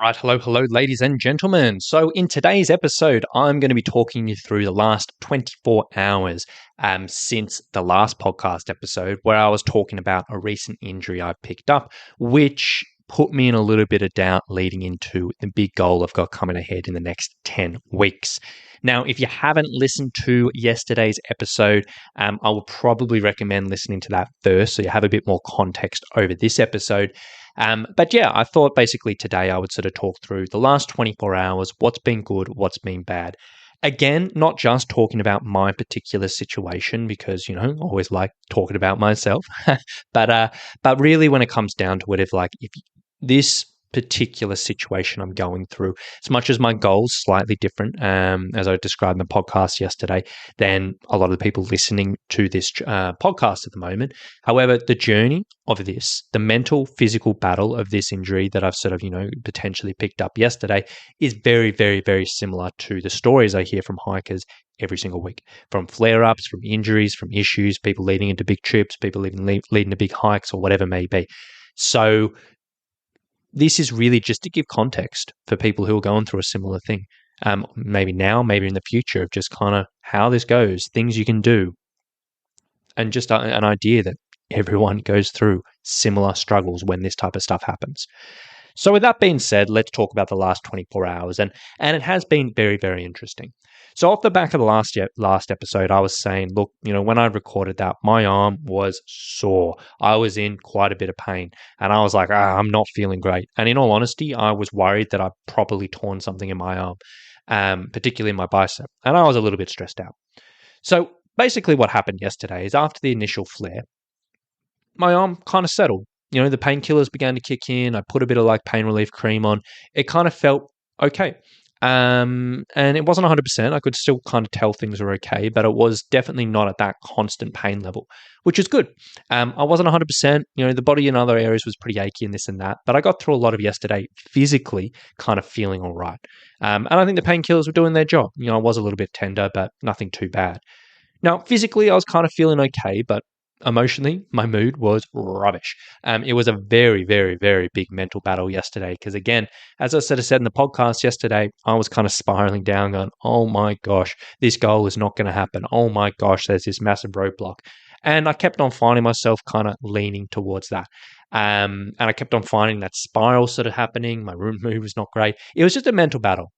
Right, hello, ladies and gentlemen. So, in today's episode, I'm going to be talking you through the last 24 hours since the last podcast episode, where I was talking about a recent injury I picked up, which put me in a little bit of doubt leading into the big goal I've got coming ahead in the next 10 weeks. Now, if you haven't listened to yesterday's episode, I would probably recommend listening to that first so you have a bit more context over this episode. But yeah, I thought basically today I would sort of talk through the last 24 hours, what's been good, what's been bad. Again, not just talking about my particular situation because, I always like talking about myself, but really when it comes down to it, if this particular situation I'm going through, as much as my goal's slightly different, as I described in the podcast yesterday, than a lot of the people listening to this podcast at the moment. However, the journey of this, the mental, physical battle of this injury that I've sort of, potentially picked up yesterday is very, very, very similar to the stories I hear from hikers every single week, from flare-ups, from injuries, from issues, people leading into big trips, people leading to big hikes or whatever it may be. So this is really just to give context for people who are going through a similar thing. Maybe now, maybe in the future, of just kind of how this goes, things you can do, and just an idea that everyone goes through similar struggles when this type of stuff happens. So with that being said, let's talk about the last 24 hours. And it has been very, very interesting. So off the back of the last episode, I was saying, look, when I recorded that, my arm was sore. I was in quite a bit of pain. And I was like, I'm not feeling great. And in all honesty, I was worried that I'd probably torn something in my arm, particularly in my bicep. And I was a little bit stressed out. So basically what happened yesterday is after the initial flare, my arm kind of settled. The painkillers began to kick in. I put a bit of pain relief cream on. It kind of felt okay. And it wasn't 100%. I could still kind of tell things were okay, but it was definitely not at that constant pain level, which is good. I wasn't 100%. The body in other areas was pretty achy and this and that, but I got through a lot of yesterday physically kind of feeling all right. And I think the painkillers were doing their job. I was a little bit tender, but nothing too bad. Now, physically, I was kind of feeling okay, but emotionally, my mood was rubbish. It was a very, very, very big mental battle yesterday because, again, as I said in the podcast yesterday, I was kind of spiraling down going, oh my gosh, this goal is not going to happen. Oh my gosh, there's this massive roadblock. And I kept on finding myself kind of leaning towards that. And I kept on finding that spiral sort of happening. My mood was not great. It was just a mental battle.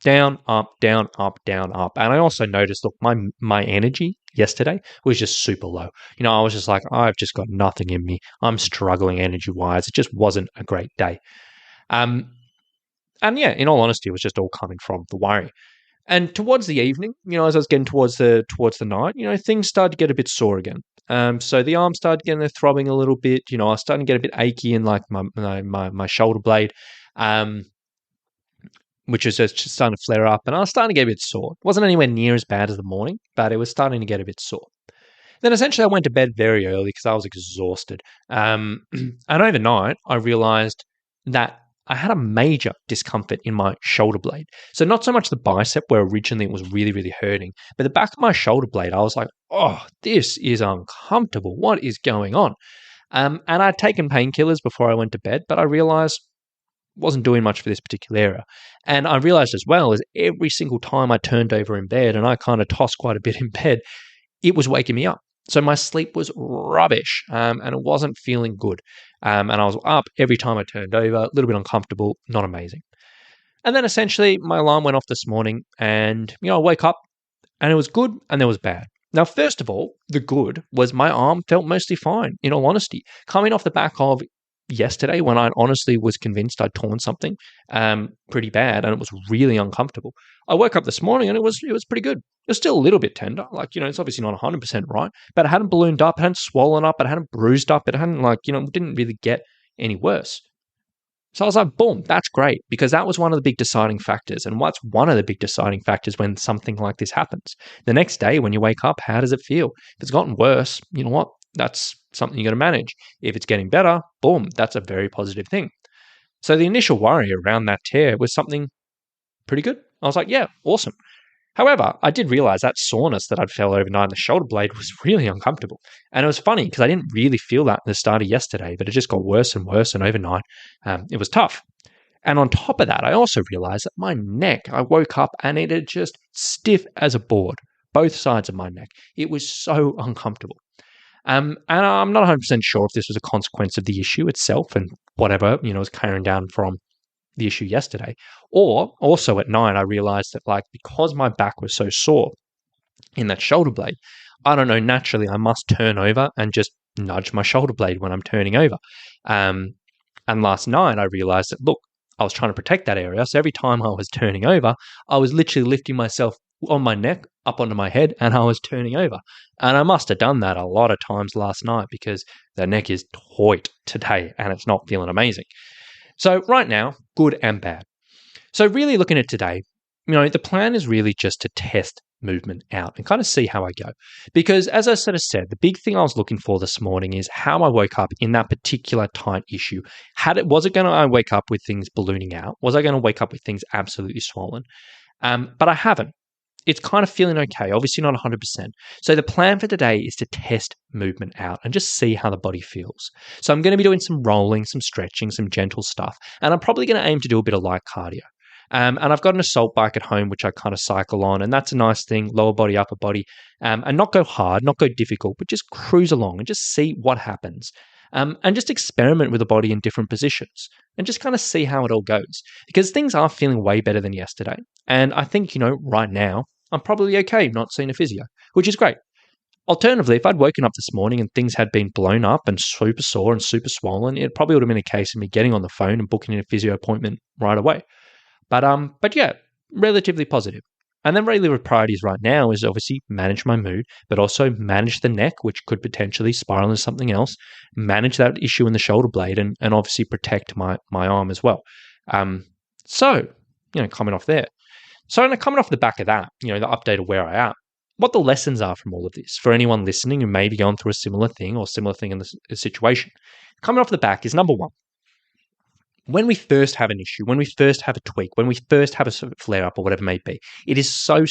Down, up, down, up, down, up. And I also noticed, look, my energy yesterday was just super low. I was just like, I've just got nothing in me. I'm struggling energy-wise. It just wasn't a great day. And yeah, in all honesty, it was just all coming from the worry. And towards the evening, as I was getting towards the night, things started to get a bit sore again. So the arm started getting throbbing a little bit. I was starting to get a bit achy in my shoulder blade. Which was just starting to flare up, and I was starting to get a bit sore. It wasn't anywhere near as bad as the morning, but it was starting to get a bit sore. Then essentially I went to bed very early because I was exhausted. And overnight, I realized that I had a major discomfort in my shoulder blade. So not so much the bicep where originally it was really, really hurting, but the back of my shoulder blade, I was like, oh, this is uncomfortable. What is going on? And I'd taken painkillers before I went to bed, but I realized wasn't doing much for this particular area. And I realized as well is every single time I turned over in bed, and I kind of tossed quite a bit in bed, it was waking me up. So my sleep was rubbish, and it wasn't feeling good. And I was up every time I turned over, a little bit uncomfortable, not amazing. And then essentially my alarm went off this morning, and I woke up and it was good and there was bad. Now, first of all, the good was my arm felt mostly fine, in all honesty. Coming off the back of yesterday when I honestly was convinced I'd torn something pretty bad and it was really uncomfortable. I woke up this morning and it was pretty good. It was still a little bit tender. It's obviously not 100% right, but it hadn't ballooned up, it hadn't swollen up, it hadn't bruised up, it hadn't didn't really get any worse. So I was like, boom, that's great, because that was one of the big deciding factors. And what's one of the big deciding factors when something like this happens? The next day when you wake up, how does it feel? If it's gotten worse, you know what? That's something you got to manage. If it's getting better, boom, that's a very positive thing. So the initial worry around that tear was something pretty good. I was like, yeah, awesome. However, I did realize that soreness that I'd felt overnight in the shoulder blade was really uncomfortable. And it was funny because I didn't really feel that in the start of yesterday, but it just got worse and worse. And overnight, it was tough. And on top of that, I also realized that my neck, I woke up and it had just stiff as a board, both sides of my neck. It was so uncomfortable. And I'm not 100% sure if this was a consequence of the issue itself and whatever, was carrying down from the issue yesterday. Or also at night, I realized that because my back was so sore in that shoulder blade, I don't know, naturally I must turn over and just nudge my shoulder blade when I'm turning over. And last night I realized that, look, I was trying to protect that area. So every time I was turning over, I was literally lifting myself on my neck up onto my head and I was turning over. And I must have done that a lot of times last night because the neck is tight today and it's not feeling amazing. So right now, good and bad. So really looking at today, the plan is really just to test movement out and kind of see how I go. Because as I sort of said, the big thing I was looking for this morning is how I woke up in that particular tight issue. Was it going to wake up with things ballooning out? Was I going to wake up with things absolutely swollen? But I haven't. It's kind of feeling okay, obviously not 100%. So the plan for today is to test movement out and just see how the body feels. So I'm going to be doing some rolling, some stretching, some gentle stuff, and I'm probably going to aim to do a bit of light cardio. And I've got an assault bike at home, which I kind of cycle on, and that's a nice thing, lower body, upper body, and not go hard, not go difficult, but just cruise along and just see what happens. And just experiment with the body in different positions and just kind of see how it all goes. Because things are feeling way better than yesterday. And I think, right now, I'm probably okay not seeing a physio, which is great. Alternatively, if I'd woken up this morning and things had been blown up and super sore and super swollen, it probably would have been a case of me getting on the phone and booking in a physio appointment right away. But yeah, relatively positive. And then really the priorities right now is obviously manage my mood, but also manage the neck, which could potentially spiral into something else, manage that issue in the shoulder blade, and obviously protect my arm as well. So, coming off there. So coming off the back of that, the update of where I am, what the lessons are from all of this for anyone listening who may be going through a similar thing or similar thing in the situation. Coming off the back is number one. When we first have an issue, when we first have a tweak, when we first have a sort of flare-up or whatever it may be, it is so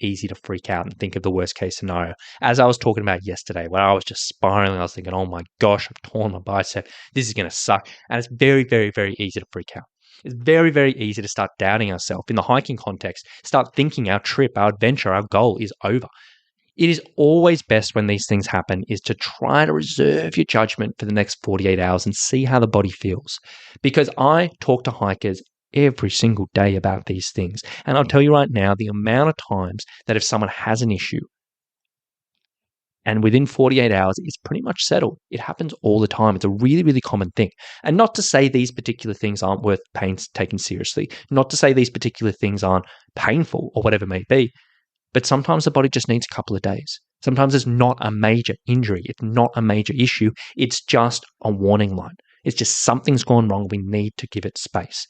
easy to freak out and think of the worst-case scenario. As I was talking about yesterday, where I was just spiraling, I was thinking, oh my gosh, I've torn my bicep. This is going to suck. And it's very, very, very easy to freak out. It's very, very easy to start doubting ourselves. In the hiking context, start thinking our trip, our adventure, our goal is over. It is always best when these things happen is to try to reserve your judgment for the next 48 hours and see how the body feels. Because I talk to hikers every single day about these things. And I'll tell you right now, the amount of times that if someone has an issue and within 48 hours, it's pretty much settled. It happens all the time. It's a really, really common thing. And not to say these particular things aren't worth taken seriously, not to say these particular things aren't painful or whatever it may be, but sometimes the body just needs a couple of days. Sometimes it's not a major injury. It's not a major issue. It's just a warning light. It's just something's gone wrong. We need to give it space.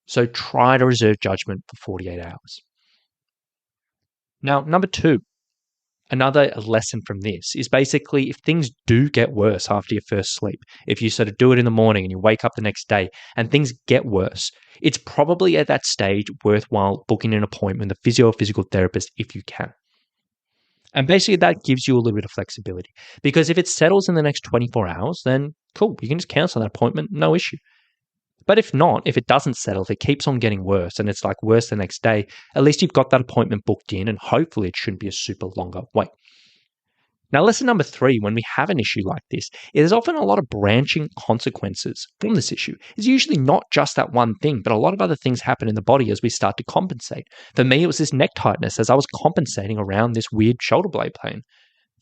So try to reserve judgment for 48 hours. Now, number two, another lesson from this is basically if things do get worse after your first sleep, if you sort of do it in the morning and you wake up the next day and things get worse, it's probably at that stage worthwhile booking an appointment with a physio or physical therapist if you can. And basically that gives you a little bit of flexibility because if it settles in the next 24 hours, then cool, you can just cancel that appointment, no issue. But if not, if it doesn't settle, if it keeps on getting worse and it's like worse the next day, at least you've got that appointment booked in and hopefully it shouldn't be a super longer wait. Now, lesson number three, when we have an issue like this, there's often a lot of branching consequences from this issue. It's usually not just that one thing, but a lot of other things happen in the body as we start to compensate. For me, it was this neck tightness as I was compensating around this weird shoulder blade pain.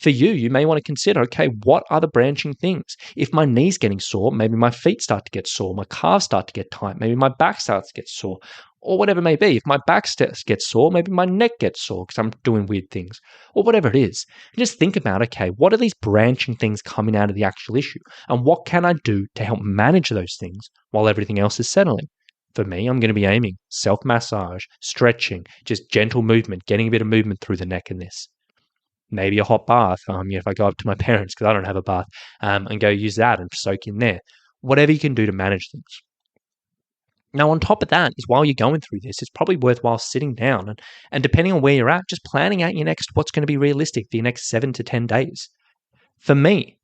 For you, you may want to consider, okay, what are the branching things? If my knee's getting sore, maybe my feet start to get sore, my calves start to get tight, maybe my back starts to get sore, or whatever it may be. If my back gets sore, maybe my neck gets sore because I'm doing weird things, or whatever it is. And just think about, okay, what are these branching things coming out of the actual issue? And what can I do to help manage those things while everything else is settling? For me, I'm going to be aiming self-massage, stretching, just gentle movement, getting a bit of movement through the neck in this. Maybe a hot bath, if I go up to my parents because I don't have a bath, and go use that and soak in there. Whatever you can do to manage things. Now, on top of that is while you're going through this, it's probably worthwhile sitting down and depending on where you're at, just planning out what's going to be realistic for your next 7 to 10 days. For me,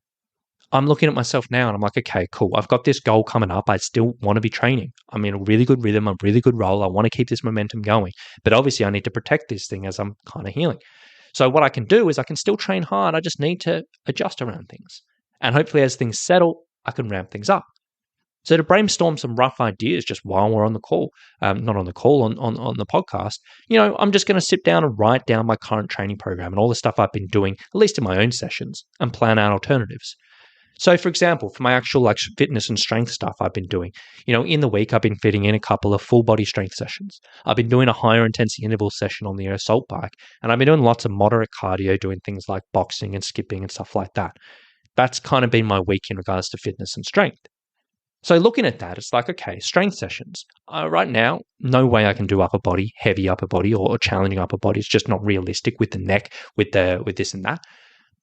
I'm looking at myself now and I'm like, okay, cool. I've got this goal coming up. I still want to be training. I'm in a really good rhythm, a really good role. I want to keep this momentum going. But obviously, I need to protect this thing as I'm kind of healing. So, what I can do is I can still train hard. I just need to adjust around things. And hopefully, as things settle, I can ramp things up. So, to brainstorm some rough ideas just while we're on the call, not on the call, on the podcast, I'm just going to sit down and write down my current training program and all the stuff I've been doing, at least in my own sessions, and plan out alternatives. So, for example, for my actual fitness and strength stuff I've been doing, in the week I've been fitting in a couple of full body strength sessions. I've been doing a higher intensity interval session on the assault bike, and I've been doing lots of moderate cardio, doing things like boxing and skipping and stuff like that. That's kind of been my week in regards to fitness and strength. So looking at that, it's like, okay, strength sessions. Right now, no way I can do upper body, heavy upper body, or challenging upper body. It's just not realistic with the neck, with this and that.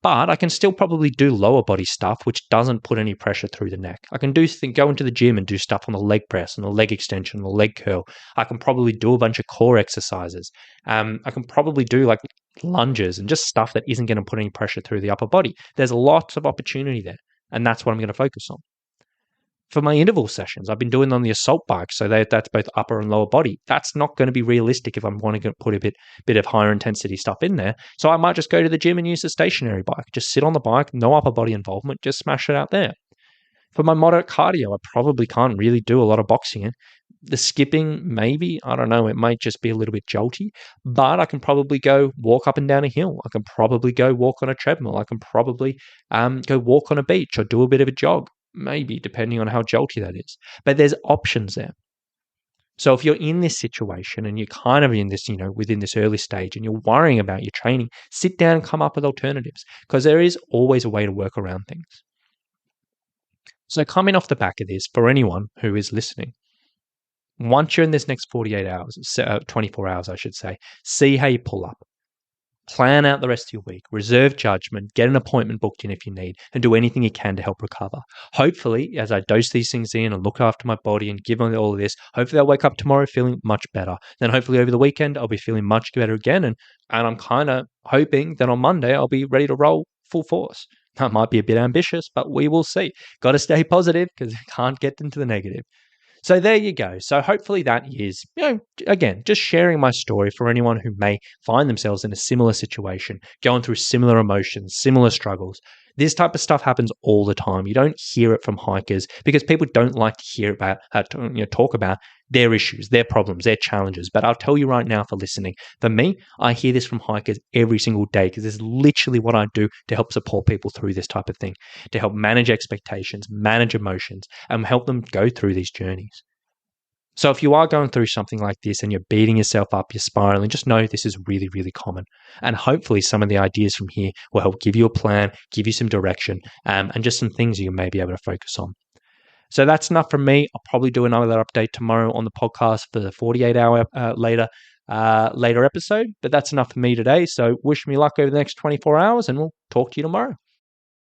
But I can still probably do lower body stuff, which doesn't put any pressure through the neck. I can go into the gym and do stuff on the leg press and the leg extension and the leg curl. I can probably do a bunch of core exercises. I can probably do like lunges and just stuff that isn't going to put any pressure through the upper body. There's lots of opportunity there, and that's what I'm going to focus on. For my interval sessions, I've been doing on the assault bike, so that's both upper and lower body. That's not going to be realistic if I'm wanting to put a bit of higher intensity stuff in there. So I might just go to the gym and use the stationary bike. Just sit on the bike, no upper body involvement, just smash it out there. For my moderate cardio, I probably can't really do a lot of boxing in. The skipping, maybe, I don't know, it might just be a little bit jolty, but I can probably go walk up and down a hill. I can probably go walk on a treadmill. I can probably go walk on a beach or do a bit of a jog. Maybe, depending on how jolty that is. But there's options there. So if you're in this situation and you're kind of in this, within this early stage and you're worrying about your training, sit down and come up with alternatives because there is always a way to work around things. So coming off the back of this, for anyone who is listening, once you're in this next 48 hours, 24 hours, I should say, see how you pull up. Plan out the rest of your week, reserve judgment, get an appointment booked in if you need, and do anything you can to help recover. Hopefully, as I dose these things in and look after my body and give them all of this, hopefully I'll wake up tomorrow feeling much better. Then hopefully over the weekend, I'll be feeling much better again. And I'm kind of hoping that on Monday, I'll be ready to roll full force. That might be a bit ambitious, but we will see. Got to stay positive because you can't get into the negative. So there you go. So hopefully that is, again, just sharing my story for anyone who may find themselves in a similar situation, going through similar emotions, similar struggles. This type of stuff happens all the time. You don't hear it from hikers because people don't like to hear about, talk about their issues, their problems, their challenges. But I'll tell you right now for listening, for me, I hear this from hikers every single day because this is literally what I do to help support people through this type of thing, to help manage expectations, manage emotions, and help them go through these journeys. So if you are going through something like this and you're beating yourself up, you're spiraling, just know this is really, really common. And hopefully some of the ideas from here will help give you a plan, give you some direction, and just some things you may be able to focus on. So that's enough from me. I'll probably do another update tomorrow on the podcast for the 48-hour later episode. But that's enough for me today. So wish me luck over the next 24 hours and we'll talk to you tomorrow.